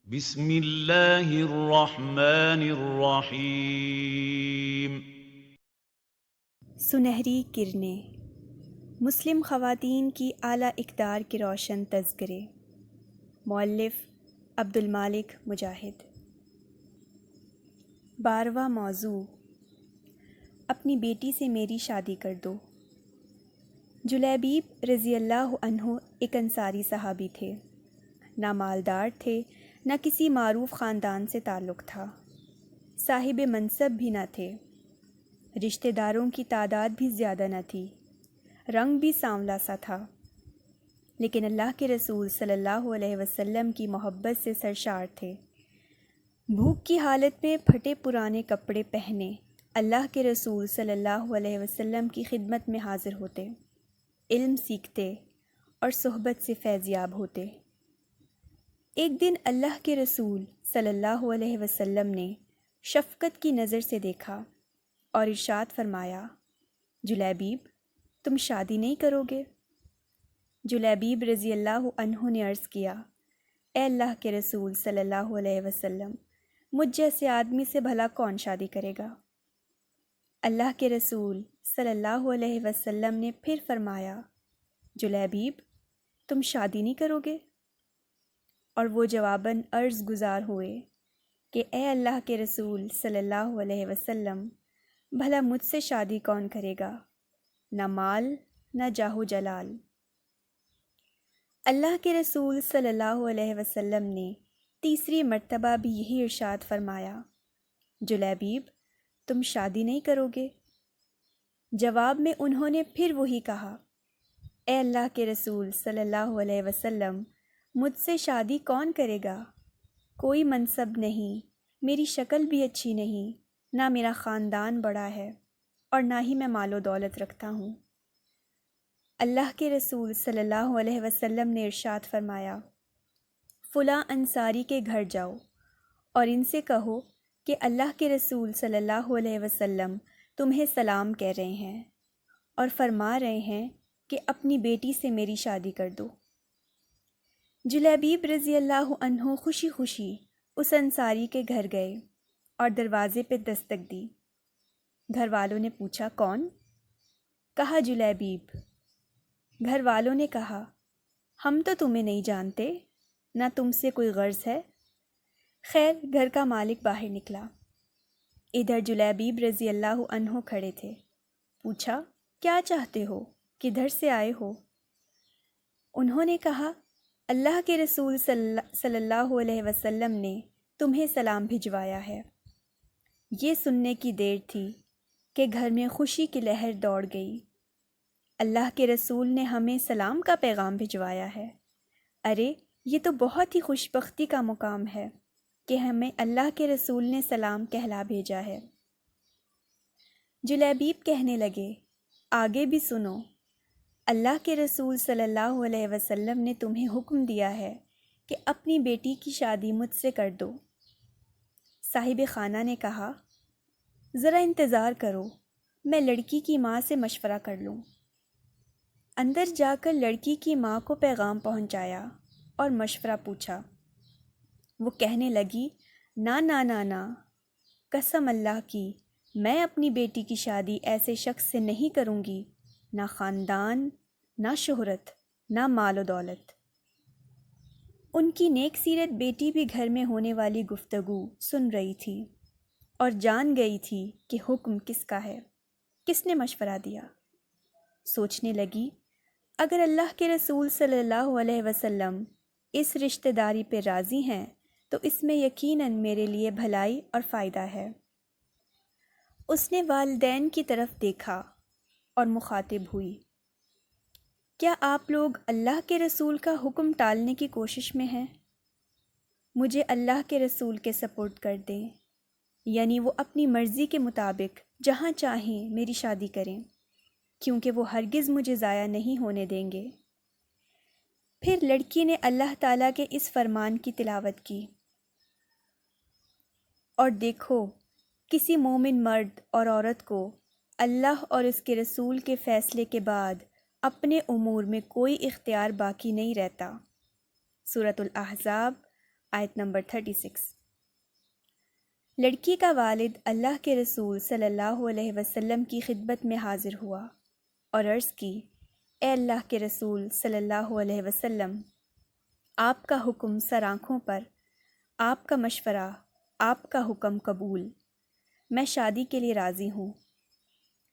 بسم اللہ الرحمن الرحیم۔ سنہری کرنیں، مسلم خواتین کی اعلیٰ اقدار کے روشن تذکرے۔ مؤلف عبدالمالک مجاہد۔ 12واں موضوع، اپنی بیٹی سے میری شادی کر دو۔ جلیبیب رضی اللہ عنہ ایک انصاری صحابی تھے، نہ مالدار تھے نہ کسی معروف خاندان سے تعلق تھا، صاحب منصب بھی نہ تھے، رشتہ داروں کی تعداد بھی زیادہ نہ تھی، رنگ بھی سانولا سا تھا، لیکن اللہ کے رسول صلی اللہ علیہ وسلم کی محبت سے سرشار تھے۔ بھوک کی حالت میں پھٹے پرانے کپڑے پہنے اللہ کے رسول صلی اللہ علیہ وسلم کی خدمت میں حاضر ہوتے، علم سیکھتے اور صحبت سے فیضیاب ہوتے۔ ایک دن اللہ کے رسول صلی اللہ علیہ وسلم نے شفقت کی نظر سے دیکھا اور ارشاد فرمایا، جلیبیب تم شادی نہیں کرو گے؟ جلیبیب رضی اللہ عنہ نے عرض کیا، اے اللہ کے رسول صلی اللہ علیہ وسلم، مجھ جیسے آدمی سے بھلا کون شادی کرے گا؟ اللہ کے رسول صلی اللہ علیہ وسلم نے پھر فرمایا، جلیبیب تم شادی نہیں کرو گے؟ اور وہ جواباً عرض گزار ہوئے کہ اے اللہ کے رسول صلی اللہ علیہ وسلم، بھلا مجھ سے شادی کون کرے گا؟ نہ مال نہ جاہ و جلال۔ اللہ کے رسول صلی اللہ علیہ وسلم نے تیسری مرتبہ بھی یہی ارشاد فرمایا، جلیبیب تم شادی نہیں کرو گے؟ جواب میں انہوں نے پھر وہی کہا، اے اللہ کے رسول صلی اللہ علیہ وسلم، مجھ سے شادی کون کرے گا؟ کوئی منصب نہیں، میری شکل بھی اچھی نہیں، نہ میرا خاندان بڑا ہے اور نہ ہی میں مال و دولت رکھتا ہوں۔ اللہ کے رسول صلی اللہ علیہ وسلم نے ارشاد فرمایا، فلاں انصاری کے گھر جاؤ اور ان سے کہو کہ اللہ کے رسول صلی اللہ علیہ وسلم تمہیں سلام کہہ رہے ہیں اور فرما رہے ہیں کہ اپنی بیٹی سے میری شادی کر دو۔ جلیبیب رضی اللہ عنہ خوشی خوشی اس انصاری کے گھر گئے اور دروازے پہ دستک دی۔ گھر والوں نے پوچھا، کون؟ کہا، جلیبیب۔ گھر والوں نے کہا، ہم تو تمہیں نہیں جانتے، نہ تم سے کوئی غرض ہے۔ خیر، گھر کا مالک باہر نکلا۔ ادھر جلیبیب رضی اللہ عنہ کھڑے تھے۔ پوچھا، کیا چاہتے ہو؟ کدھر سے آئے ہو؟ انہوں نے کہا، اللہ کے رسول صلی اللہ علیہ وسلم نے تمہیں سلام بھجوایا ہے۔ یہ سننے کی دیر تھی کہ گھر میں خوشی کی لہر دوڑ گئی۔ اللہ کے رسول نے ہمیں سلام کا پیغام بھجوایا ہے۔ ارے یہ تو بہت ہی خوش بختی کا مقام ہے کہ ہمیں اللہ کے رسول نے سلام کہلا بھیجا ہے۔ جلیبیب کہنے لگے، آگے بھی سنو، اللہ کے رسول صلی اللہ علیہ وسلم نے تمہیں حکم دیا ہے کہ اپنی بیٹی کی شادی مجھ سے کر دو۔ صاحب خانہ نے کہا، ذرا انتظار کرو، میں لڑکی کی ماں سے مشورہ کر لوں۔ اندر جا کر لڑکی کی ماں کو پیغام پہنچایا اور مشورہ پوچھا۔ وہ کہنے لگی، نہ نہ نہ نہ، قسم اللہ کی، میں اپنی بیٹی کی شادی ایسے شخص سے نہیں کروں گی، نہ خاندان، نہ شہرت، نہ مال و دولت۔ ان کی نیک سیرت بیٹی بھی گھر میں ہونے والی گفتگو سن رہی تھی اور جان گئی تھی کہ حکم کس کا ہے، کس نے مشورہ دیا۔ سوچنے لگی، اگر اللہ کے رسول صلی اللہ علیہ وسلم اس رشتہ داری پہ راضی ہیں تو اس میں یقیناً میرے لیے بھلائی اور فائدہ ہے۔ اس نے والدین کی طرف دیکھا اور مخاطب ہوئی، کیا آپ لوگ اللہ کے رسول کا حکم ٹالنے کی کوشش میں ہیں؟ مجھے اللہ کے رسول کے سپرد کر دیں، یعنی وہ اپنی مرضی کے مطابق جہاں چاہیں میری شادی کریں، کیونکہ وہ ہرگز مجھے ضائع نہیں ہونے دیں گے۔ پھر لڑکی نے اللہ تعالیٰ کے اس فرمان کی تلاوت کی، اور دیکھو، کسی مومن مرد اور عورت کو اللہ اور اس کے رسول کے فیصلے کے بعد اپنے امور میں کوئی اختیار باقی نہیں رہتا۔ سورۃ الاحزاب آیت نمبر 36۔ لڑکی کا والد اللہ کے رسول صلی اللہ علیہ وسلم کی خدمت میں حاضر ہوا اور عرض کی، اے اللہ کے رسول صلی اللہ علیہ وسلم، آپ کا حکم سر آنکھوں پر، آپ کا مشورہ، آپ کا حکم قبول، میں شادی کے لیے راضی ہوں۔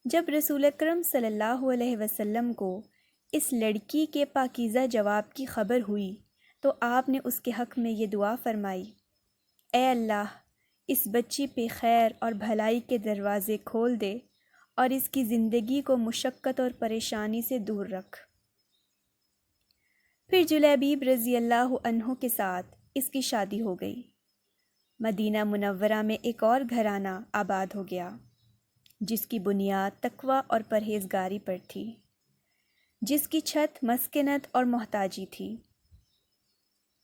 جب رسول اکرم صلی اللہ علیہ وسلم کو اس لڑکی کے پاکیزہ جواب کی خبر ہوئی تو آپ نے اس کے حق میں یہ دعا فرمائی، اے اللہ، اس بچی پہ خیر اور بھلائی کے دروازے کھول دے اور اس کی زندگی کو مشقت اور پریشانی سے دور رکھ۔ پھر جلیبیب رضی اللہ عنہ کے ساتھ اس کی شادی ہو گئی۔ مدینہ منورہ میں ایک اور گھرانہ آباد ہو گیا جس کی بنیاد تقویٰ اور پرہیزگاری پر تھی، جس کی چھت مسکنت اور محتاجی تھی،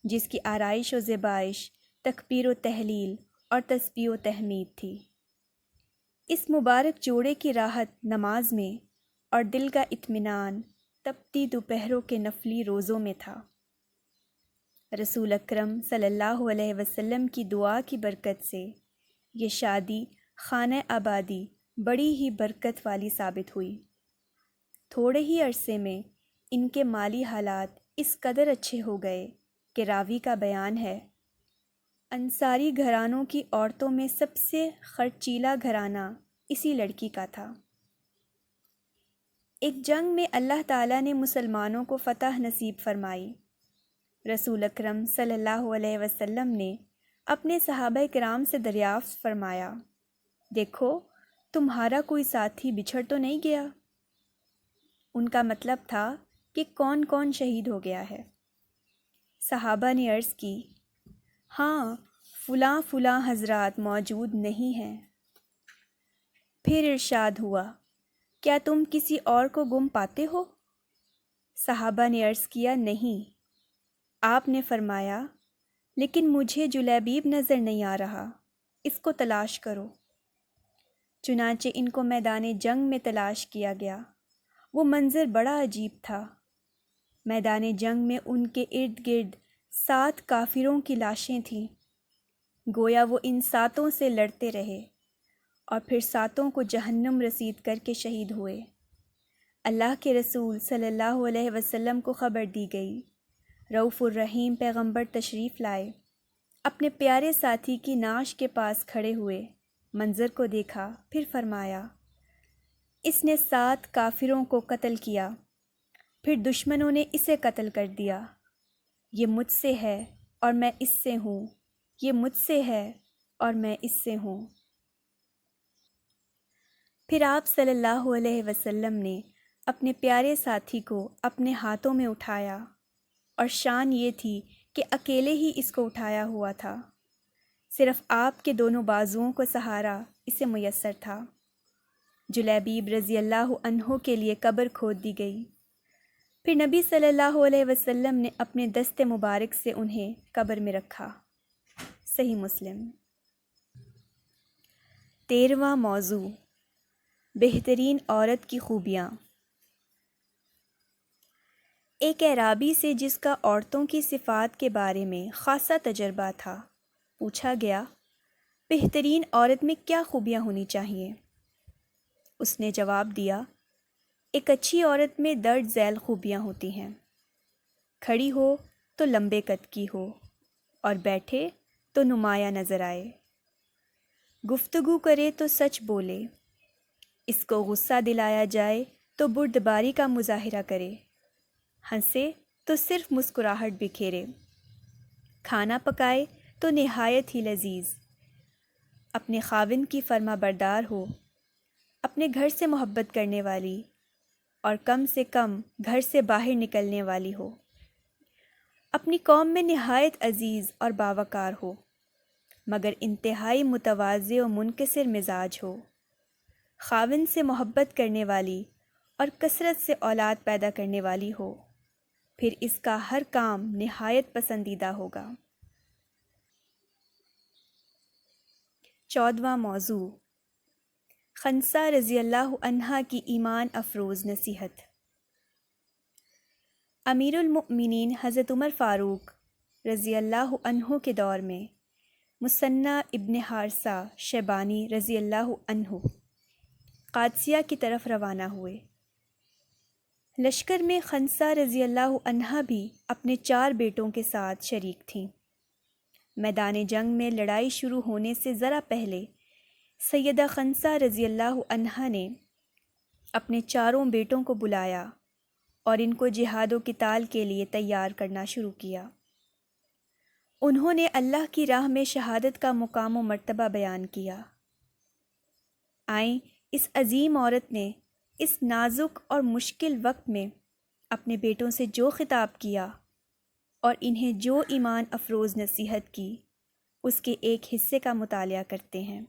جس کی آرائش و زیبائش تکبیر و تہلیل اور تسبیح و تحمید تھی۔ اس مبارک جوڑے کی راحت نماز میں اور دل کا اطمینان تپتی دوپہروں کے نفلی روزوں میں تھا۔ رسول اکرم صلی اللہ علیہ وسلم کی دعا کی برکت سے یہ شادی خانہ آبادی بڑی ہی برکت والی ثابت ہوئی۔ تھوڑے ہی عرصے میں ان کے مالی حالات اس قدر اچھے ہو گئے کہ راوی کا بیان ہے، انصاری گھرانوں کی عورتوں میں سب سے خرچیلا گھرانہ اسی لڑکی کا تھا۔ ایک جنگ میں اللہ تعالیٰ نے مسلمانوں کو فتح نصیب فرمائی۔ رسول اکرم صلی اللہ علیہ وسلم نے اپنے صحابہ کرام سے دریافت فرمایا، دیکھو تمہارا کوئی ساتھی بچھڑ تو نہیں گیا؟ ان کا مطلب تھا کہ کون کون شہید ہو گیا ہے۔ صحابہ نے عرض کی، ہاں فلاں فلاں حضرات موجود نہیں ہیں۔ پھر ارشاد ہوا، کیا تم کسی اور کو گم پاتے ہو؟ صحابہ نے عرض کیا، نہیں۔ آپ نے فرمایا، لیکن مجھے جلیبیب نظر نہیں آ رہا، اس کو تلاش کرو۔ چنانچہ ان کو میدان جنگ میں تلاش کیا گیا۔ وہ منظر بڑا عجیب تھا۔ میدان جنگ میں ان کے ارد گرد 7 کافروں کی لاشیں تھیں، گویا وہ ان 7 سے لڑتے رہے اور پھر 7 کو جہنم رسید کر کے شہید ہوئے۔ اللہ کے رسول صلی اللہ علیہ وسلم کو خبر دی گئی۔ رؤوف الرحیم پیغمبر تشریف لائے، اپنے پیارے ساتھی کی نعش کے پاس کھڑے ہوئے، منظر کو دیکھا، پھر فرمایا، اس نے 7 کافروں کو قتل کیا، پھر دشمنوں نے اسے قتل کر دیا۔ یہ مجھ سے ہے اور میں اس سے ہوں، یہ مجھ سے ہے اور میں اس سے ہوں۔ پھر آپ صلی اللہ علیہ وسلم نے اپنے پیارے ساتھی کو اپنے ہاتھوں میں اٹھایا، اور شان یہ تھی کہ اکیلے ہی اس کو اٹھایا ہوا تھا، صرف آپ کے دونوں بازوؤں کو سہارا اسے میسر تھا۔ جلیبیب رضی اللہ عنہ کے لیے قبر کھود دی گئی۔ پھر نبی صلی اللہ علیہ وسلم نے اپنے دست مبارک سے انہیں قبر میں رکھا۔ صحیح مسلم۔ 13واں موضوع، بہترین عورت کی خوبیاں۔ ایک اعرابی سے جس کا عورتوں کی صفات کے بارے میں خاصا تجربہ تھا، پوچھا گیا، بہترین عورت میں کیا خوبیاں ہونی چاہیے؟ اس نے جواب دیا، ایک اچھی عورت میں درج ذیل خوبیاں ہوتی ہیں، کھڑی ہو تو لمبے قد کی ہو اور بیٹھے تو نمایاں نظر آئے، گفتگو کرے تو سچ بولے، اس کو غصہ دلایا جائے تو بردباری کا مظاہرہ کرے، ہنسے تو صرف مسکراہٹ بکھیرے، کھانا پکائے تو نہایت ہی لذیذ، اپنے خاوند کی فرما بردار ہو، اپنے گھر سے محبت کرنے والی اور کم سے کم گھر سے باہر نکلنے والی ہو، اپنی قوم میں نہایت عزیز اور باوقار ہو، مگر انتہائی متواضع و منکسر مزاج ہو، خاوند سے محبت کرنے والی اور کثرت سے اولاد پیدا کرنے والی ہو، پھر اس کا ہر کام نہایت پسندیدہ ہوگا۔ 14واں موضوع، خنسہ رضی اللہ عنہا کی ایمان افروز نصیحت۔ امیر المؤمنین حضرت عمر فاروق رضی اللہ عنہ کے دور میں مثنیٰ ابن حارثہ شیبانی رضی اللہ عنہ قادسیہ کی طرف روانہ ہوئے۔ لشکر میں خنسہ رضی اللہ عنہا بھی اپنے 4 بیٹوں کے ساتھ شریک تھیں۔ میدان جنگ میں لڑائی شروع ہونے سے ذرا پہلے سیدہ خنسہ رضی اللہ عنہا نے اپنے 4 بیٹوں کو بلایا اور ان کو جہاد و قتال کے لیے تیار کرنا شروع کیا۔ انہوں نے اللہ کی راہ میں شہادت کا مقام و مرتبہ بیان کیا۔ آئیں اس عظیم عورت نے اس نازک اور مشکل وقت میں اپنے بیٹوں سے جو خطاب کیا اور انہیں جو ایمان افروز نصیحت کی، اس کے ایک حصے کا مطالعہ کرتے ہیں۔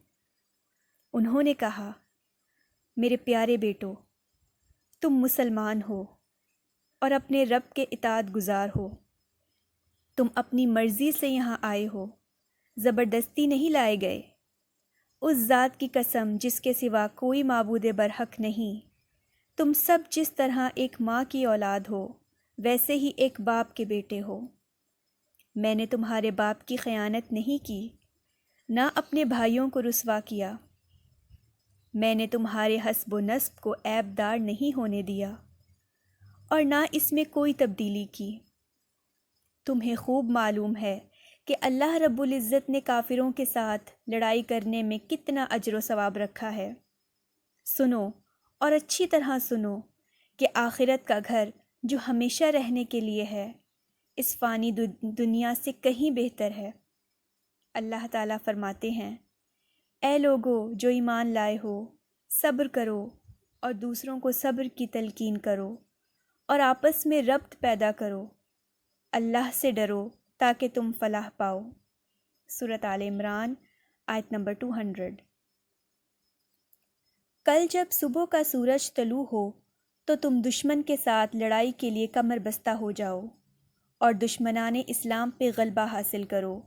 انہوں نے کہا، میرے پیارے بیٹو، تم مسلمان ہو اور اپنے رب کے اطاعت گزار ہو۔ تم اپنی مرضی سے یہاں آئے ہو، زبردستی نہیں لائے گئے۔ اس ذات کی قسم جس کے سوا کوئی معبود برحق نہیں، تم سب جس طرح ایک ماں کی اولاد ہو ویسے ہی ایک باپ کے بیٹے ہو۔ میں نے تمہارے باپ کی خیانت نہیں کی، نہ اپنے بھائیوں کو رسوا کیا۔ میں نے تمہارے حسب و نسب کو عیب دار نہیں ہونے دیا اور نہ اس میں کوئی تبدیلی کی۔ تمہیں خوب معلوم ہے کہ اللہ رب العزت نے کافروں کے ساتھ لڑائی کرنے میں کتنا اجر و ثواب رکھا ہے۔ سنو اور اچھی طرح سنو کہ آخرت کا گھر جو ہمیشہ رہنے کے لیے ہے، اس فانی دنیا سے کہیں بہتر ہے۔ اللہ تعالیٰ فرماتے ہیں، اے لوگو جو ایمان لائے ہو، صبر کرو اور دوسروں کو صبر کی تلقین کرو اور آپس میں ربط پیدا کرو، اللہ سے ڈرو تاکہ تم فلاح پاؤ۔ سورۃ آل عمران آیت نمبر 200۔ کل جب صبح کا سورج طلوع ہو تو تم دشمن کے ساتھ لڑائی کے لیے کمر بستہ ہو جاؤ اور دشمنان اسلام پہ غلبہ حاصل کرو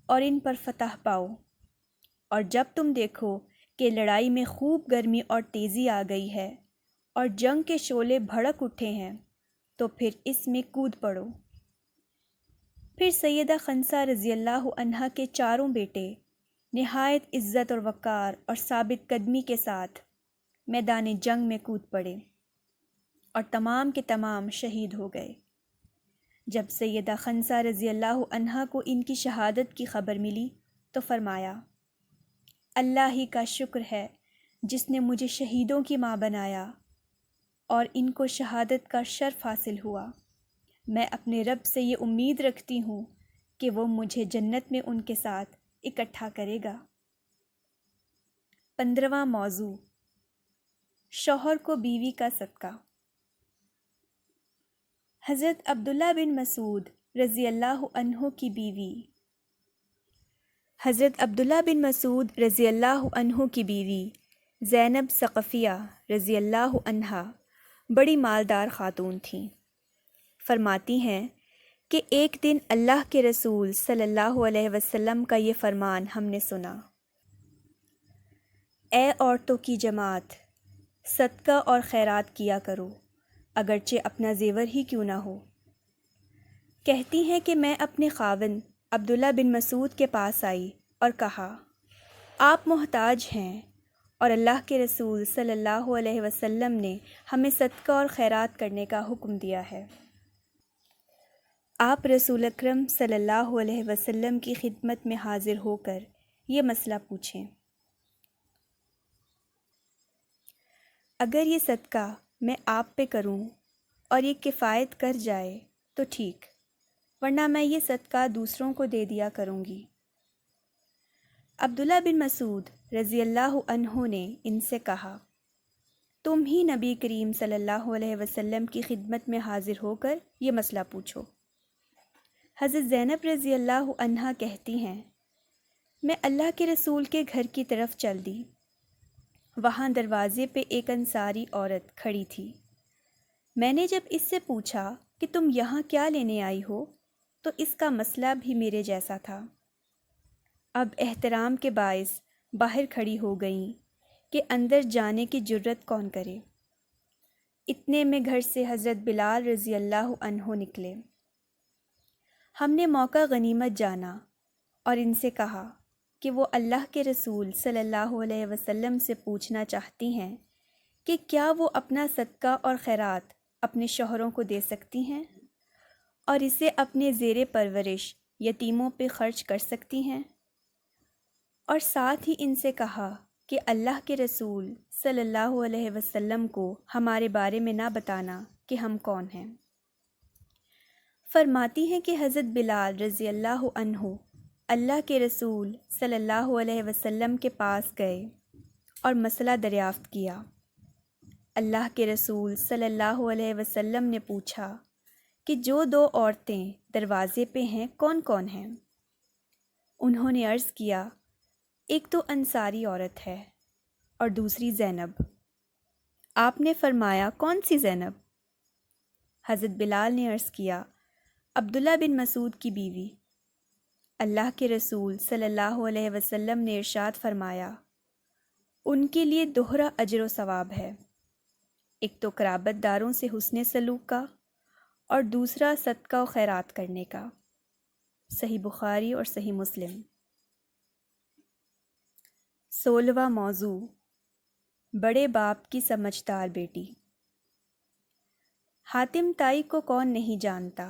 اور ان پر فتح پاؤ۔ اور جب تم دیکھو کہ لڑائی میں خوب گرمی اور تیزی آ گئی ہے اور جنگ کے شعلے بھڑک اٹھے ہیں تو پھر اس میں کود پڑو۔ پھر سیدہ خنسہ رضی اللہ عنہا کے 4 بیٹے نہایت عزت اور وقار اور ثابت قدمی کے ساتھ میدان جنگ میں کود پڑے اور تمام کے تمام شہید ہو گئے۔ جب سیدہ خنسہ رضی اللہ عنہا کو ان کی شہادت کی خبر ملی تو فرمایا، اللہ ہی کا شکر ہے جس نے مجھے شہیدوں کی ماں بنایا اور ان کو شہادت کا شرف حاصل ہوا۔ میں اپنے رب سے یہ امید رکھتی ہوں کہ وہ مجھے جنت میں ان کے ساتھ اکٹھا کرے گا۔ 15واں موضوع، شوہر کو بیوی کا صدقہ۔ حضرت عبداللہ بن مسعود رضی اللہ عنہ کی بیوی حضرت عبداللہ بن مسعود رضی اللہ عنہ کی بیوی زینب ثقفیہ رضی اللہ عنہا بڑی مالدار خاتون تھیں۔ فرماتی ہیں کہ ایک دن اللہ کے رسول صلی اللہ علیہ وسلم کا یہ فرمان ہم نے سنا، اے عورتوں کی جماعت، صدقہ اور خیرات کیا کرو اگرچہ اپنا زیور ہی کیوں نہ ہو۔ کہتی ہیں کہ میں اپنے خاوند عبداللہ بن مسعود کے پاس آئی اور کہا، آپ محتاج ہیں اور اللہ کے رسول صلی اللہ علیہ وسلم نے ہمیں صدقہ اور خیرات کرنے کا حکم دیا ہے۔ آپ رسول اکرم صلی اللہ علیہ وسلم کی خدمت میں حاضر ہو کر یہ مسئلہ پوچھیں۔ اگر یہ صدقہ میں آپ پہ کروں اور یہ کفایت کر جائے تو ٹھیک، ورنہ میں یہ صدقہ دوسروں کو دے دیا کروں گی۔ عبداللہ بن مسعود رضی اللہ عنہ نے ان سے کہا، تم ہی نبی کریم صلی اللہ علیہ وسلم کی خدمت میں حاضر ہو کر یہ مسئلہ پوچھو۔ حضرت زینب رضی اللہ عنہا کہتی ہیں، میں اللہ کے رسول کے گھر کی طرف چل دی۔ وہاں دروازے پہ ایک انصاری عورت کھڑی تھی۔ میں نے جب اس سے پوچھا کہ تم یہاں کیا لینے آئی ہو تو اس کا مسئلہ بھی میرے جیسا تھا۔ اب احترام کے باعث باہر کھڑی ہو گئیں کہ اندر جانے کی جرت کون کرے۔ اتنے میں گھر سے حضرت بلال رضی اللہ عنہ نکلے۔ ہم نے موقع غنیمت جانا اور ان سے کہا کہ وہ اللہ کے رسول صلی اللہ علیہ وسلم سے پوچھنا چاہتی ہیں کہ کیا وہ اپنا صدقہ اور خیرات اپنے شوہروں کو دے سکتی ہیں اور اسے اپنے زیر پرورش یتیموں پہ خرچ کر سکتی ہیں، اور ساتھ ہی ان سے کہا کہ اللہ کے رسول صلی اللہ علیہ وسلم کو ہمارے بارے میں نہ بتانا کہ ہم کون ہیں۔ فرماتی ہیں کہ حضرت بلال رضی اللہ عنہ اللہ کے رسول صلی اللہ علیہ وسلم کے پاس گئے اور مسئلہ دریافت کیا۔ اللہ کے رسول صلی اللہ علیہ وسلم نے پوچھا کہ جو دو عورتیں دروازے پہ ہیں کون کون ہیں؟ انہوں نے عرض کیا ایک تو انصاری عورت ہے اور دوسری زینب۔ آپ نے فرمایا کون سی زینب؟ حضرت بلال نے عرض کیا عبداللہ بن مسعود کی بیوی۔ اللہ کے رسول صلی اللہ علیہ وسلم نے ارشاد فرمایا ان کے لیے دوہرا اجر و ثواب ہے، ایک تو قرابت داروں سے حسن سلوک کا اور دوسرا صدقہ و خیرات کرنے کا۔ صحیح بخاری اور صحیح مسلم۔ 16واں موضوع بڑے باپ کی سمجھدار بیٹی۔ حاتم طائی کو کون نہیں جانتا،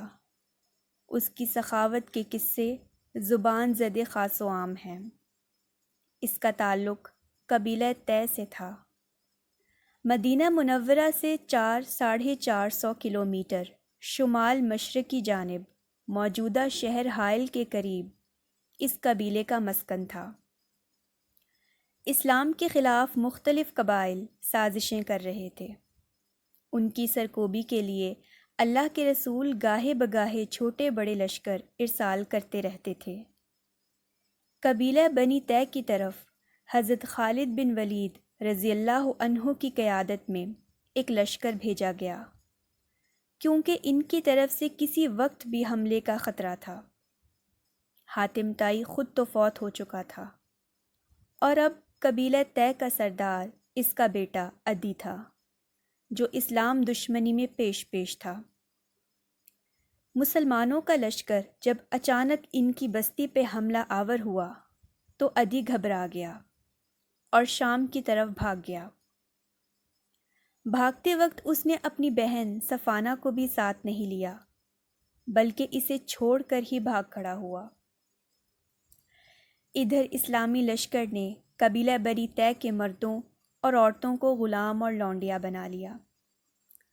اس کی سخاوت کے قصے زبان زد خاص و عام ہیں۔ اس کا تعلق قبیلہ طے سے تھا۔ مدینہ منورہ سے 400-450 کلومیٹر شمال مشرقی جانب موجودہ شہر حائل کے قریب اس قبیلے کا مسکن تھا۔ اسلام کے خلاف مختلف قبائل سازشیں کر رہے تھے۔ ان کی سرکوبی کے لیے اللہ کے رسول گاہے بگاہے چھوٹے بڑے لشکر ارسال کرتے رہتے تھے۔ قبیلہ بنی طے کی طرف حضرت خالد بن ولید رضی اللہ عنہ کی قیادت میں ایک لشکر بھیجا گیا، کیونکہ ان کی طرف سے کسی وقت بھی حملے کا خطرہ تھا۔ حاتم طائی خود تو فوت ہو چکا تھا اور اب قبیلہ طے کا سردار اس کا بیٹا عدی تھا، جو اسلام دشمنی میں پیش تھا۔ مسلمانوں کا لشکر جب اچانک ان کی بستی پہ حملہ آور ہوا تو عدی گھبرا گیا اور شام کی طرف بھاگ گیا۔ بھاگتے وقت اس نے اپنی بہن صفانہ کو بھی ساتھ نہیں لیا، بلکہ اسے چھوڑ کر ہی بھاگ کھڑا ہوا۔ ادھر اسلامی لشکر نے قبیلہ بنی طے کے مردوں اور عورتوں کو غلام اور لونڈیا بنا لیا،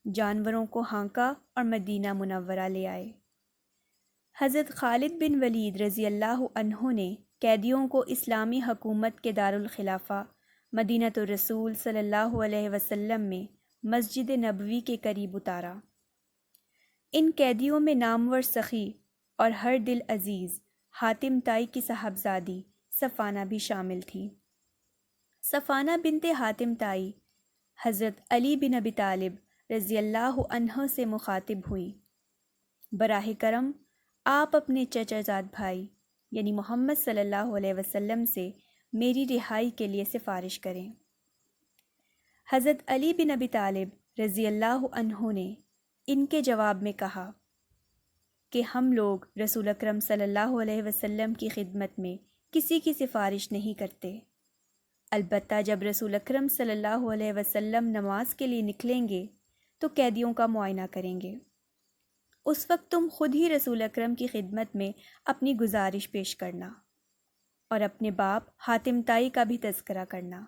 جانوروں کو ہانکا اور مدینہ منورہ لے آئے۔ حضرت خالد بن ولید رضی اللہ عنہ نے قیدیوں کو اسلامی حکومت کے دارالخلافہ مدینۃ الرسول صلی اللہ علیہ وسلم میں مسجد نبوی کے قریب اتارا۔ ان قیدیوں میں نامور سخی اور ہر دل عزیز حاتم طائی کی صاحبزادی صفانہ بھی شامل تھی۔ صفانہ بنت حاتم طائی حضرت علی بن ابی طالب رضی اللہ عنہ سے مخاطب ہوئی، براہ کرم آپ اپنے چچا زاد بھائی یعنی محمد صلی اللہ علیہ وسلم سے میری رہائی کے لیے سفارش کریں۔ حضرت علی بن ابی طالب رضی اللہ عنہ نے ان کے جواب میں کہا کہ ہم لوگ رسول اکرم صلی اللہ علیہ وسلم کی خدمت میں کسی کی سفارش نہیں کرتے، البتہ جب رسول اکرم صلی اللہ علیہ وسلم نماز کے لیے نکلیں گے تو قیدیوں کا معائنہ کریں گے، اس وقت تم خود ہی رسول اکرم کی خدمت میں اپنی گزارش پیش کرنا اور اپنے باپ حاتم طائی کا بھی تذکرہ کرنا،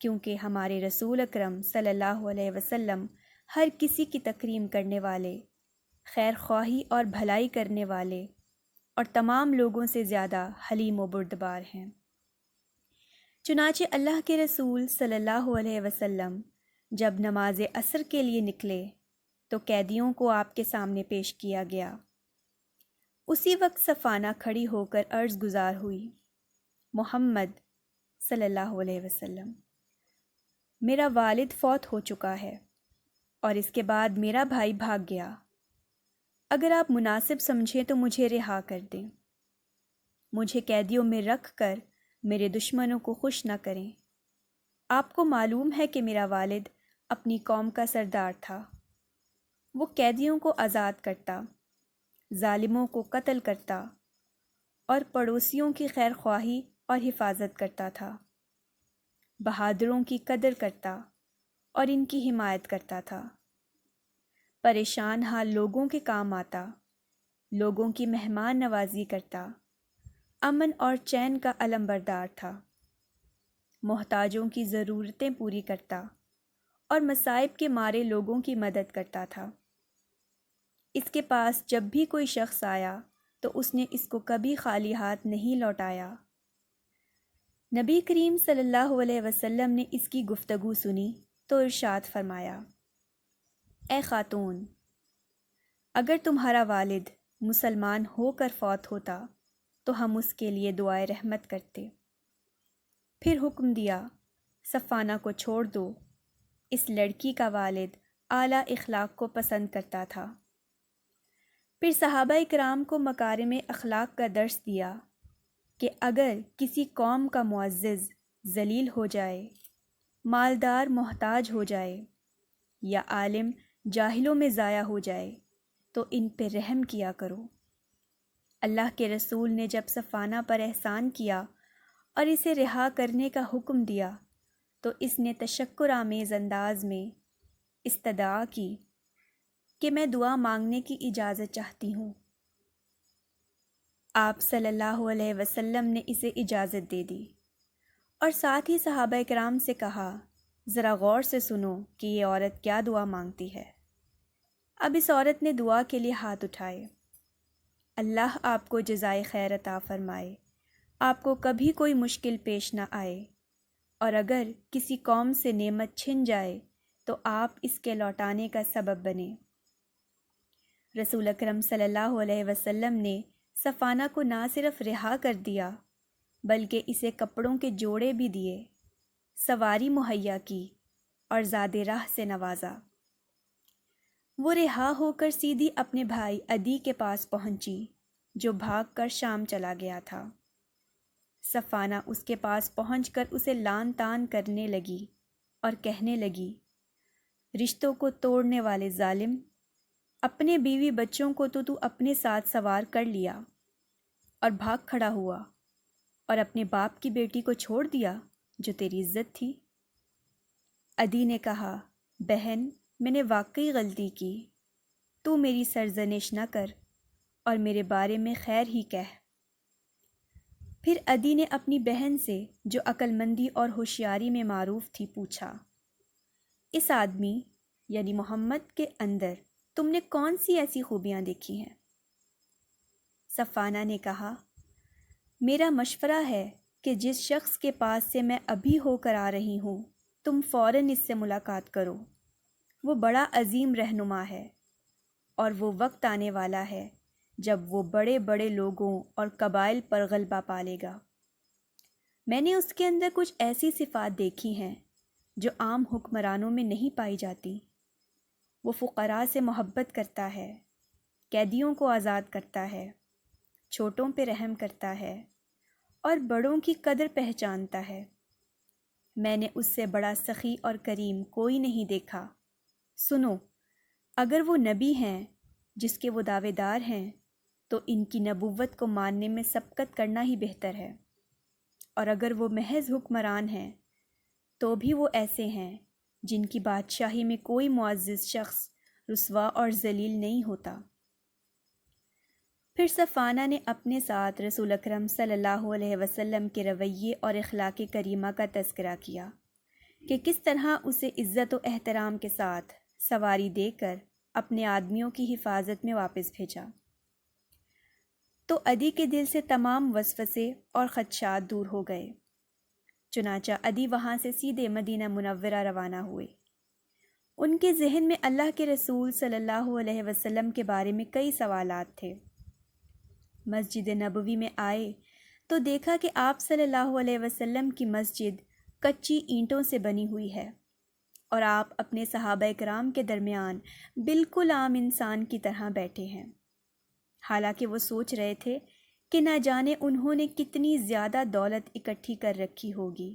کیونکہ ہمارے رسول اکرم صلی اللہ علیہ وسلم ہر کسی کی تکریم کرنے والے، خیر خواہی اور بھلائی کرنے والے اور تمام لوگوں سے زیادہ حلیم و بردبار ہیں۔ چنانچہ اللہ کے رسول صلی اللہ علیہ وسلم جب نماز عصر کے لیے نکلے تو قیدیوں کو آپ کے سامنے پیش کیا گیا۔ اسی وقت صفانہ کھڑی ہو کر عرض گزار ہوئی، محمد صلی اللہ علیہ وسلم، میرا والد فوت ہو چکا ہے اور اس کے بعد میرا بھائی بھاگ گیا، اگر آپ مناسب سمجھیں تو مجھے رہا کر دیں، مجھے قیدیوں میں رکھ کر میرے دشمنوں کو خوش نہ کریں۔ آپ کو معلوم ہے کہ میرا والد اپنی قوم کا سردار تھا، وہ قیدیوں کو آزاد کرتا، ظالموں کو قتل کرتا اور پڑوسیوں کی خیر خواہی اور حفاظت کرتا تھا، بہادروں کی قدر کرتا اور ان کی حمایت کرتا تھا، پریشان حال لوگوں کے کام آتا، لوگوں کی مہمان نوازی کرتا، امن اور چین کا علمبردار تھا، محتاجوں کی ضرورتیں پوری کرتا اور مصائب کے مارے لوگوں کی مدد کرتا تھا۔ اس کے پاس جب بھی کوئی شخص آیا تو اس نے اس کو کبھی خالی ہاتھ نہیں لوٹایا۔ نبی کریم صلی اللہ علیہ وسلم نے اس کی گفتگو سنی تو ارشاد فرمایا، اے خاتون، اگر تمہارا والد مسلمان ہو کر فوت ہوتا تو ہم اس کے لیے دعائے رحمت کرتے۔ پھر حکم دیا، صفانہ کو چھوڑ دو، اس لڑکی کا والد اعلیٰ اخلاق کو پسند کرتا تھا۔ پھر صحابہ اکرام کو مکارم اخلاق کا درس دیا کہ اگر کسی قوم کا معزز ذلیل ہو جائے، مالدار محتاج ہو جائے یا عالم جاہلوں میں ضائع ہو جائے تو ان پہ رحم کیا کرو۔ اللہ کے رسول نے جب صفانہ پر احسان کیا اور اسے رہا کرنے کا حکم دیا تو اس نے تشکر آمیز انداز میں استدعا کی کہ میں دعا مانگنے کی اجازت چاہتی ہوں۔ آپ صلی اللہ علیہ وسلم نے اسے اجازت دے دی اور ساتھ ہی صحابہ کرام سے کہا، ذرا غور سے سنو کہ یہ عورت کیا دعا مانگتی ہے۔ اب اس عورت نے دعا کے لیے ہاتھ اٹھائے، اللہ آپ کو جزائے خیر عطا فرمائے، آپ کو کبھی کوئی مشکل پیش نہ آئے، اور اگر کسی قوم سے نعمت چھن جائے تو آپ اس کے لوٹانے کا سبب بنیں۔ رسول اکرم صلی اللہ علیہ وسلم نے صفانہ کو نہ صرف رہا کر دیا بلکہ اسے کپڑوں کے جوڑے بھی دیے، سواری مہیا کی اور زاد راہ سے نوازا۔ وہ رہا ہو کر سیدھی اپنے بھائی عدی کے پاس پہنچی جو بھاگ کر شام چلا گیا تھا۔ صفانہ اس کے پاس پہنچ کر اسے لان تان کرنے لگی اور کہنے لگی، رشتوں کو توڑنے والے ظالم، اپنے بیوی بچوں کو تو اپنے ساتھ سوار کر لیا اور بھاگ کھڑا ہوا اور اپنے باپ کی بیٹی کو چھوڑ دیا جو تیری عزت تھی۔ عدی نے کہا، بہن، میں نے واقعی غلطی کی، تو میری سرزنش نہ کر اور میرے بارے میں خیر ہی کہہ۔ پھر عدی نے اپنی بہن سے جو عقل مندی اور ہوشیاری میں معروف تھی پوچھا، اس آدمی یعنی محمد کے اندر تم نے کون سی ایسی خوبیاں دیکھی ہیں؟ صفانہ نے کہا، میرا مشورہ ہے کہ جس شخص کے پاس سے میں ابھی ہو کر آ رہی ہوں تم فوراً اس سے ملاقات کرو، وہ بڑا عظیم رہنما ہے اور وہ وقت آنے والا ہے جب وہ بڑے بڑے لوگوں اور قبائل پر غلبہ پالے گا۔ میں نے اس کے اندر کچھ ایسی صفات دیکھی ہیں جو عام حکمرانوں میں نہیں پائی جاتی۔ وہ فقراء سے محبت کرتا ہے، قیدیوں کو آزاد کرتا ہے، چھوٹوں پہ رحم کرتا ہے اور بڑوں کی قدر پہچانتا ہے۔ میں نے اس سے بڑا سخی اور کریم کوئی نہیں دیکھا۔ سنو، اگر وہ نبی ہیں جس کے وہ دعوے دار ہیں تو ان کی نبوت کو ماننے میں سبقت کرنا ہی بہتر ہے، اور اگر وہ محض حکمران ہیں تو بھی وہ ایسے ہیں جن کی بادشاہی میں کوئی معزز شخص رسوا اور ذلیل نہیں ہوتا۔ پھر صفانہ نے اپنے ساتھ رسول اکرم صلی اللہ علیہ وسلم کے رویے اور اخلاق کریمہ کا تذکرہ کیا کہ کس طرح اسے عزت و احترام کے ساتھ سواری دے کر اپنے آدمیوں کی حفاظت میں واپس بھیجا۔ تو عدی کے دل سے تمام وسوسے اور خدشات دور ہو گئے۔ چنانچہ عدی وہاں سے سیدھے مدینہ منورہ روانہ ہوئے۔ ان کے ذہن میں اللہ کے رسول صلی اللہ علیہ وسلم کے بارے میں کئی سوالات تھے۔ مسجد نبوی میں آئے تو دیکھا کہ آپ صلی اللہ علیہ وسلم کی مسجد کچی اینٹوں سے بنی ہوئی ہے اور آپ اپنے صحابہ کرام کے درمیان بالکل عام انسان کی طرح بیٹھے ہیں، حالانکہ وہ سوچ رہے تھے کہ نہ جانے انہوں نے کتنی زیادہ دولت اکٹھی کر رکھی ہوگی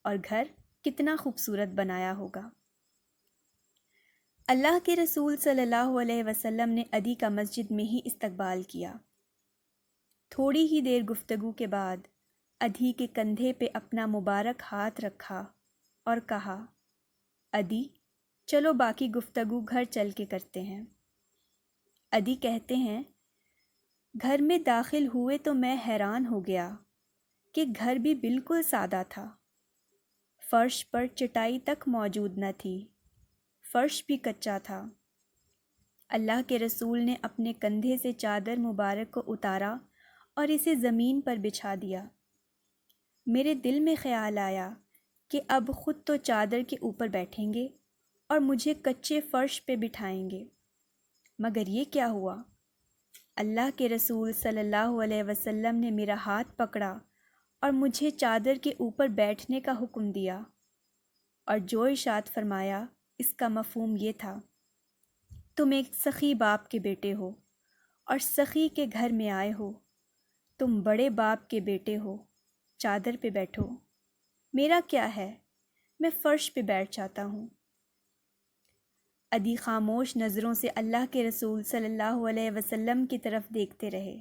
اور گھر کتنا خوبصورت بنایا ہوگا۔ اللہ کے رسول صلی اللہ علیہ وسلم نے عدی کا مسجد میں ہی استقبال کیا۔ تھوڑی ہی دیر گفتگو کے بعد عدی کے کندھے پہ اپنا مبارک ہاتھ رکھا اور کہا، عدی چلو باقی گفتگو گھر چل کے کرتے ہیں۔ عدی کہتے ہیں، گھر میں داخل ہوئے تو میں حیران ہو گیا کہ گھر بھی بالکل سادہ تھا۔ فرش پر چٹائی تک موجود نہ تھی، فرش بھی کچا تھا۔ اللہ کے رسول نے اپنے کندھے سے چادر مبارک کو اتارا اور اسے زمین پر بچھا دیا۔ میرے دل میں خیال آیا کہ اب خود تو چادر کے اوپر بیٹھیں گے اور مجھے کچے فرش پہ بٹھائیں گے، مگر یہ کیا ہوا؟ اللہ کے رسول صلی اللہ علیہ وسلم نے میرا ہاتھ پکڑا اور مجھے چادر کے اوپر بیٹھنے کا حکم دیا، اور جو ارشاد فرمایا اس کا مفہوم یہ تھا، تم ایک سخی باپ کے بیٹے ہو اور سخی کے گھر میں آئے ہو، تم بڑے باپ کے بیٹے ہو، چادر پہ بیٹھو، میرا کیا ہے، میں فرش پہ بیٹھ جاتا ہوں۔ عدی خاموش نظروں سے اللہ کے رسول صلی اللہ علیہ وسلم کی طرف دیکھتے رہے۔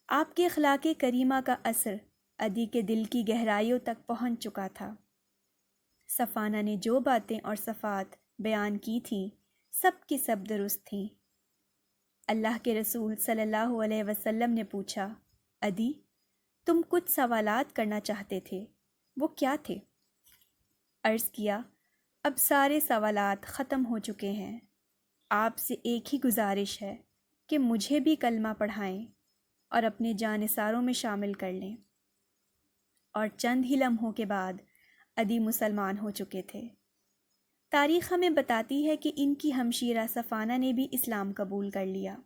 آپ کے اخلاق کریمہ کا اثر عدی کے دل کی گہرائیوں تک پہنچ چکا تھا۔ صفانہ نے جو باتیں اور صفات بیان کی تھیں، سب کی سب درست تھیں۔ اللہ کے رسول صلی اللہ علیہ وسلم نے پوچھا، عدی تم کچھ سوالات کرنا چاہتے تھے، وہ کیا تھے؟ عرض کیا، اب سارے سوالات ختم ہو چکے ہیں، آپ سے ایک ہی گزارش ہے کہ مجھے بھی کلمہ پڑھائیں اور اپنے جانثاروں میں شامل کر لیں۔ اور چند ہی لمحوں کے بعد عدی مسلمان ہو چکے تھے۔ تاریخ ہمیں بتاتی ہے کہ ان کی ہمشیرہ صفانہ نے بھی اسلام قبول کر لیا۔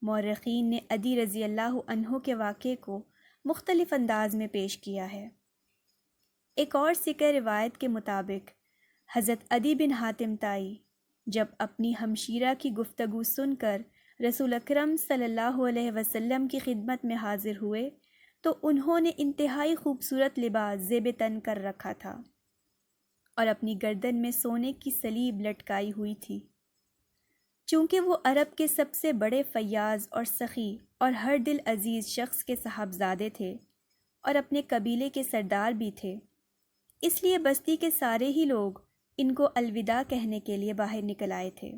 مورخین نے عدی رضی اللہ عنہ کے واقعے کو مختلف انداز میں پیش کیا ہے۔ ایک اور سکہ روایت کے مطابق حضرت عدی بن حاتم طائی جب اپنی ہمشیرہ کی گفتگو سن کر رسول اکرم صلی اللہ علیہ وسلم کی خدمت میں حاضر ہوئے تو انہوں نے انتہائی خوبصورت لباس زیب تن کر رکھا تھا اور اپنی گردن میں سونے کی سلیب لٹکائی ہوئی تھی۔ چونکہ وہ عرب کے سب سے بڑے فیاض اور سخی اور ہر دل عزیز شخص کے صاحبزادے تھے اور اپنے قبیلے کے سردار بھی تھے، اس لیے بستی کے سارے ہی لوگ ان کو الوداع کہنے کے لیے باہر نکل آئے تھے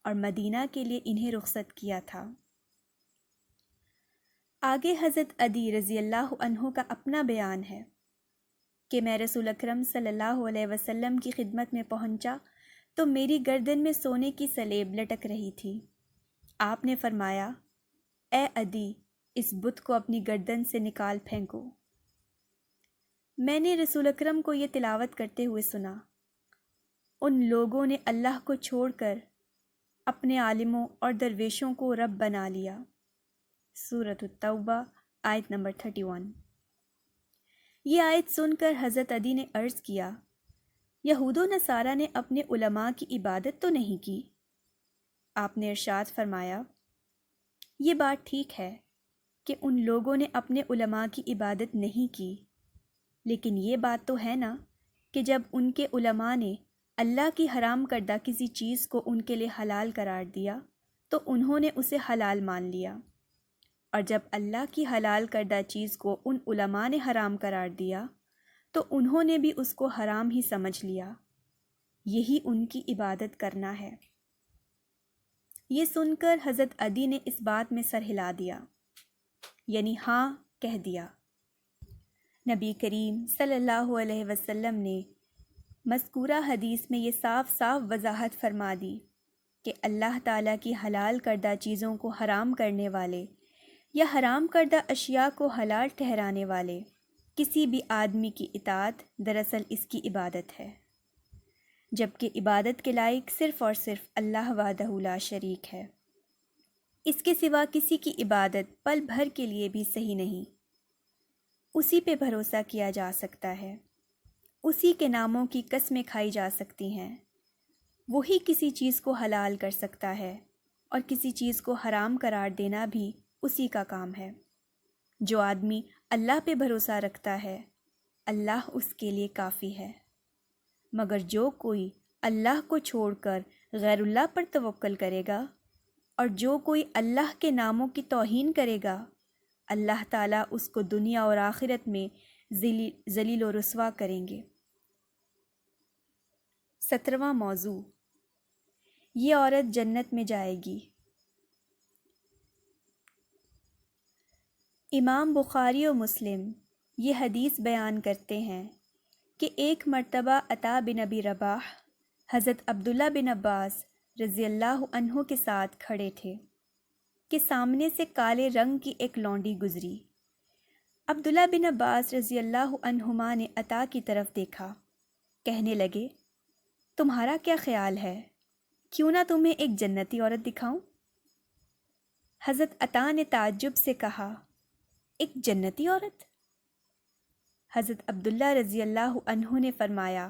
اور مدینہ کے لیے انہیں رخصت کیا تھا۔ آگے حضرت عدی رضی اللہ عنہ کا اپنا بیان ہے کہ میں رسول اکرم صلی اللہ علیہ وسلم کی خدمت میں پہنچا تو میری گردن میں سونے کی سلیب لٹک رہی تھی۔ آپ نے فرمایا، اے عدی اس بت کو اپنی گردن سے نکال پھینکو۔ میں نے رسول اکرم کو یہ تلاوت کرتے ہوئے سنا، ان لوگوں نے اللہ کو چھوڑ کر اپنے عالموں اور درویشوں کو رب بنا لیا۔ سورۃ التوبہ آیت نمبر 31۔ یہ آیت سن کر حضرت عدی نے عرض کیا، یہود و نصارہ نے اپنے علماء کی عبادت تو نہیں کی؟ آپ نے ارشاد فرمایا، یہ بات ٹھیک ہے کہ ان لوگوں نے اپنے علماء کی عبادت نہیں کی، لیکن یہ بات تو ہے نا کہ جب ان کے علماء نے اللہ کی حرام کردہ کسی چیز کو ان کے لیے حلال قرار دیا تو انہوں نے اسے حلال مان لیا، اور جب اللہ کی حلال کردہ چیز کو ان علماء نے حرام قرار دیا تو انہوں نے بھی اس کو حرام ہی سمجھ لیا۔ یہی ان کی عبادت کرنا ہے۔ یہ سن کر حضرت عدی نے اس بات میں سر ہلا دیا، یعنی ہاں کہہ دیا۔ نبی کریم صلی اللہ علیہ وسلم نے مذکورہ حدیث میں یہ صاف صاف وضاحت فرما دی کہ اللہ تعالیٰ کی حلال کردہ چیزوں کو حرام کرنے والے یا حرام کردہ اشیاء کو حلال ٹھہرانے والے کسی بھی آدمی کی اطاعت دراصل اس کی عبادت ہے، جبکہ عبادت کے لائق صرف اور صرف اللہ وحدہ لا شریک ہے۔ اس کے سوا کسی کی عبادت پل بھر کے لیے بھی صحیح نہیں۔ اسی پہ بھروسہ کیا جا سکتا ہے، اسی کے ناموں کی قسمیں کھائی جا سکتی ہیں، وہی کسی چیز کو حلال کر سکتا ہے اور کسی چیز کو حرام قرار دینا بھی اسی کا کام ہے۔ جو آدمی اللہ پہ بھروسہ رکھتا ہے، اللہ اس کے لیے کافی ہے، مگر جو کوئی اللہ کو چھوڑ کر غیر اللہ پر توکل کرے گا، اور جو کوئی اللہ کے ناموں کی توہین کرے گا، اللہ تعالیٰ اس کو دنیا اور آخرت میں ذلیل و رسوا کریں گے۔ 17واں موضوع، یہ عورت جنت میں جائے گی۔ امام بخاری و مسلم یہ حدیث بیان کرتے ہیں کہ ایک مرتبہ عطا بن ابی رباح حضرت عبداللہ بن عباس رضی اللہ عنہ کے ساتھ کھڑے تھے کہ سامنے سے کالے رنگ کی ایک لونڈی گزری۔ عبداللہ بن عباس رضی اللہ عنہما نے عطا کی طرف دیکھا، کہنے لگے، تمہارا کیا خیال ہے، کیوں نہ تمہیں ایک جنتی عورت دکھاؤں؟ حضرت عطا نے تعجب سے کہا، ایک جنتی عورت؟ حضرت عبداللہ رضی اللہ عنہ نے فرمایا،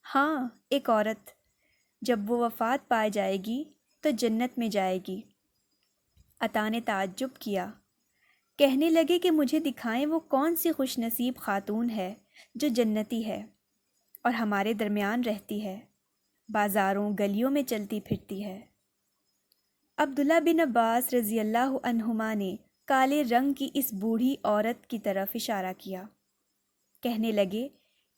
ہاں، ایک عورت، جب وہ وفات پائے جائے گی تو جنت میں جائے گی۔ عطا نے تعجب کیا، کہنے لگے کہ مجھے دکھائیں وہ کون سی خوش نصیب خاتون ہے جو جنتی ہے اور ہمارے درمیان رہتی ہے، بازاروں گلیوں میں چلتی پھرتی ہے۔ عبداللہ بن عباس رضی اللہ عنہما نے کالے رنگ کی اس بوڑھی عورت کی طرف اشارہ کیا، کہنے لگے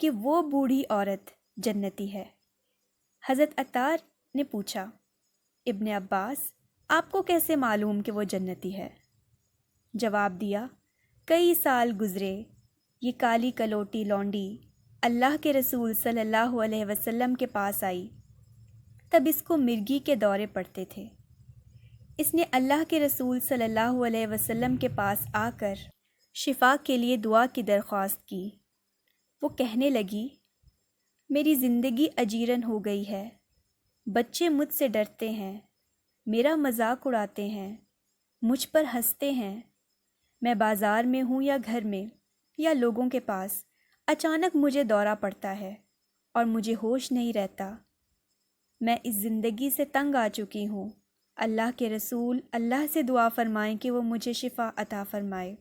کہ وہ بوڑھی عورت جنتی ہے۔ حضرت عطا نے پوچھا، ابن عباس، آپ کو کیسے معلوم کہ وہ جنتی ہے؟ جواب دیا، کئی سال گزرے، یہ کالی کلوٹی لونڈی اللہ کے رسول صلی اللہ علیہ وسلم کے پاس آئی، تب اس کو مرگی کے دورے پڑتے تھے۔ اس نے اللہ کے رسول صلی اللہ علیہ وسلم کے پاس آ کر شفا کے لیے دعا کی درخواست کی۔ وہ کہنے لگی، میری زندگی اجیرن ہو گئی ہے، بچے مجھ سے ڈرتے ہیں، میرا مذاق اڑاتے ہیں، مجھ پر ہنستے ہیں، میں بازار میں ہوں یا گھر میں یا لوگوں کے پاس، اچانک مجھے دورہ پڑتا ہے اور مجھے ہوش نہیں رہتا۔ میں اس زندگی سے تنگ آ چکی ہوں، اللہ کے رسول اللہ سے دعا فرمائیں کہ وہ مجھے شفا عطا فرمائے۔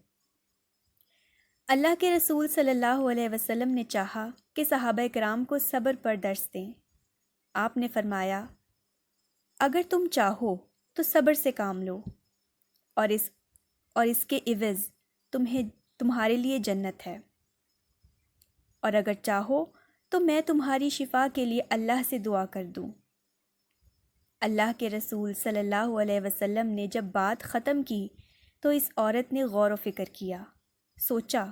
اللہ کے رسول صلی اللہ علیہ وسلم نے چاہا کہ صحابہ کرام کو صبر پر درس دیں۔ آپ نے فرمایا، اگر تم چاہو تو صبر سے کام لو، اور اس کے عوض تمہارے لیے جنت ہے، اور اگر چاہو تو میں تمہاری شفا کے لیے اللہ سے دعا کر دوں۔ اللہ کے رسول صلی اللہ علیہ وسلم نے جب بات ختم کی تو اس عورت نے غور و فکر کیا، سوچا،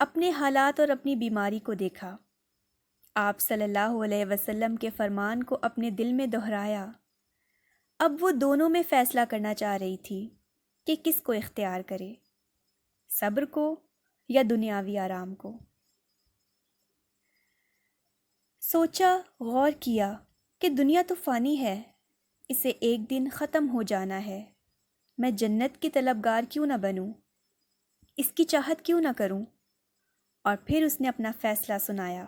اپنے حالات اور اپنی بیماری کو دیکھا، آپ صلی اللہ علیہ وسلم کے فرمان کو اپنے دل میں دہرایا۔ اب وہ دونوں میں فیصلہ کرنا چاہ رہی تھی کہ کس کو اختیار کرے، صبر کو یا دنیاوی آرام کو۔ سوچا، غور کیا کہ دنیا تو فانی ہے، اسے ایک دن ختم ہو جانا ہے، میں جنت کی طلبگار کیوں نہ بنوں، اس کی چاہت کیوں نہ کروں؟ اور پھر اس نے اپنا فیصلہ سنایا،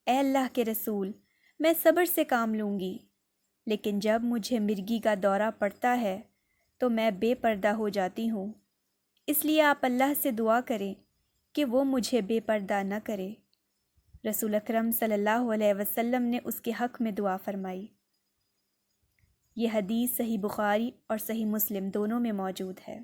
اے اللہ کے رسول، میں صبر سے کام لوں گی، لیکن جب مجھے مرگی کا دورہ پڑتا ہے تو میں بے پردہ ہو جاتی ہوں، اس لیے آپ اللہ سے دعا کریں کہ وہ مجھے بے پردہ نہ کرے۔ رسول اکرم صلی اللہ علیہ وسلم نے اس کے حق میں دعا فرمائی۔ یہ حدیث صحیح بخاری اور صحیح مسلم دونوں میں موجود ہے۔